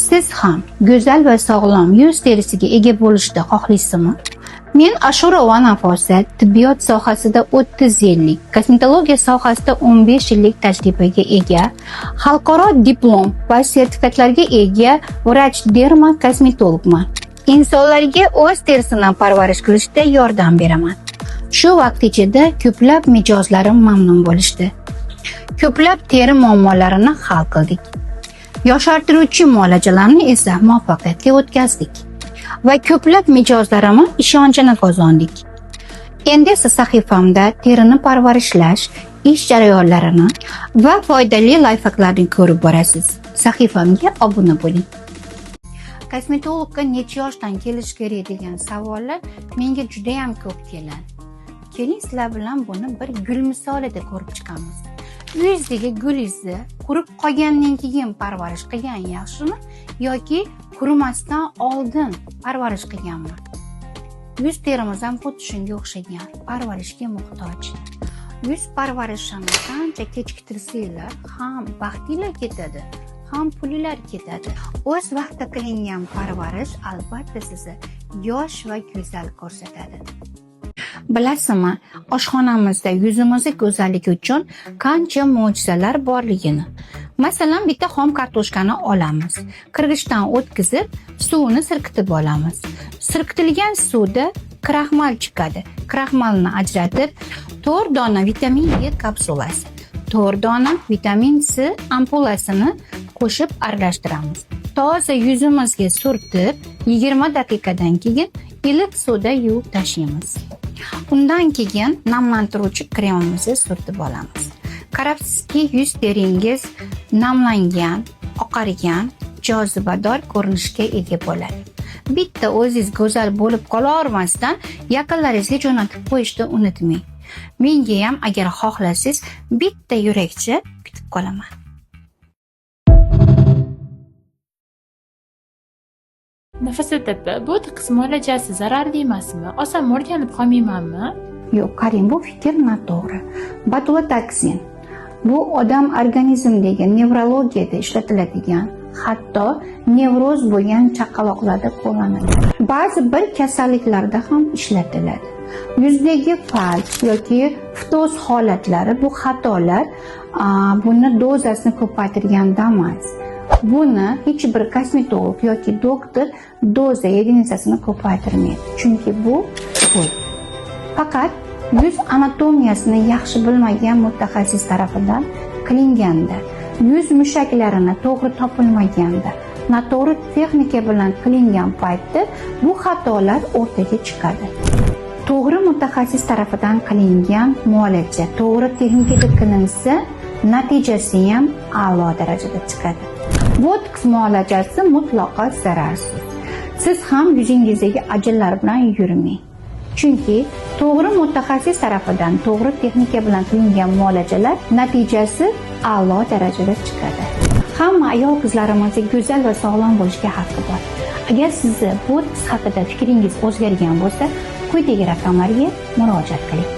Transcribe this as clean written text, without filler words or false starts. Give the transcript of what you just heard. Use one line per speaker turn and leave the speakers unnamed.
Siz ham go'zal va sog'lom yuz terisiga ega bo'lishni xohlaysizmi? Men Ashurova Nafosat tibbiyot sohasida 30 yillik, kosmetologiya sohasida 15 yillik tajribaga ega, xalqaro diplom va sertifikatlarga ega vrach-dermat-kosmetologman. İnsanlarga o'z terisini parvarish qilishda yordam beraman. Shu vaqt ichida ko'plab mijozlarim mamnun bo'lishdi. Ko'plab teri muammolarini hal qildik. Yoshartiruvchi muolajalarni esa muvaffaqiyatli o'tkazdik va ko'plab mijozlarimning ishonchini qozondik. Endi esa sahifamda terini parvarishlash, ish jarayonlarini va foydali layfhaklarni ko'rib borasiz. Sahifamga obuna bo'ling. Kosmetologga necha yoshdan kelish kerak degan savollar menga juda ham ko'p keladi. Keling sizlar bilan buni bir gul misolida ko'rib chiqamiz. Yuzdagi gul izi qurib qolgandan keyin parvarish qilgan yaxshimi yoki qurimasdan oldin parvarish qilganmi? Yuz terimiz ham xuddi shunga o'xshagan, parvarishga muhtoj. Yuz parvarishini qancha kechiktirsanglar, ham vaqtinglar ketadi, ham pulinglar ketadi. O'z vaqtida qilingan parvarish albatta sizni yosh va go'zal ko'rsatadi. Bilasizmi, oshxonamizda yuzimizni go'zalligi uchun qancha mo'jizalar borligini. Masalan, bitta xom kartoshkani olamiz, qirg'ichdan o'tkazib, suvini sirkitib olamiz. Sirkitilgan suvda kraxmal chiqadi. Kraxmalni ajratib, 4 dona vitamin E kapsulasi, 4 dona vitamin C ampulasini qo'shib aralashtiramiz. Toza yuzimizga surtib, 20 daqiqadan keyin iliq suvda yuvib tashlaymiz. Undan keyin namlantiruvchi kremimizni surtib olamiz. Qarabsizki, yuz teringiz namlangan, oqargan, jozibador ko'rinishga ega bo'ladi. Bitta o'zingiz go'zal bo'lib qolavermasdan yaqinlaringizga jo'natib qo'yishni unutmang. Menga ham agar xohlasangiz bitta yurakcha kutib qolaman.
Nafosat opa, bu botoks muolajasi zararli emasmi? Oson o'rganib qolmaymanmi?
Yo'q, qarang, bu fikr noto'g'ri. Botulotoksin bu odam organizmidagi nevrologiyada ishlatiladigan, hatto nevroz bo'lgan chaqaloqlarda qo'llaniladi. Ba'zi bir kasalliklarda ham ishlatiladi. Yuzdagi falj yoki ftoz holatlari bu xatolar, buni dozasini ko'paytirganda emas. Buni hech bir kosmetolog yoki doktor doza yedinsasini ko'paytirmaydi. Chunki bu pul. Faqat yuz anatomiyasini yaxshi bilmagan mutaxassis tomonidan qilinganda, yuz mushaklarini to'g'ri topilmaganda, noto'g'ri texnika bilan qilingan paytda bu xatolar o'rtaga chiqadi. To'g'ri mutaxassis tomonidan qilingan muolaja to'g'ri texnikada qilinsa, natijasi ham a'lo darajada chiqadi. Botoks muolajasi mutlaqo zararsiz. Siz ham yuzingizdagi ajinlar bilan yurmang. Chunki to'g'ri mutaxassis tomonidan to'g'ri texnika bilan qilingan muolajalar natijasi a'lo darajada chiqadi. Hamma ayol qizlarimizga go'zal va sog'lom bo'lishga haqqi bor. Agar sizni botoks haqida fikringiz o'zgargan bo'lsa, quyidagi raqamlarga murojaat qiling.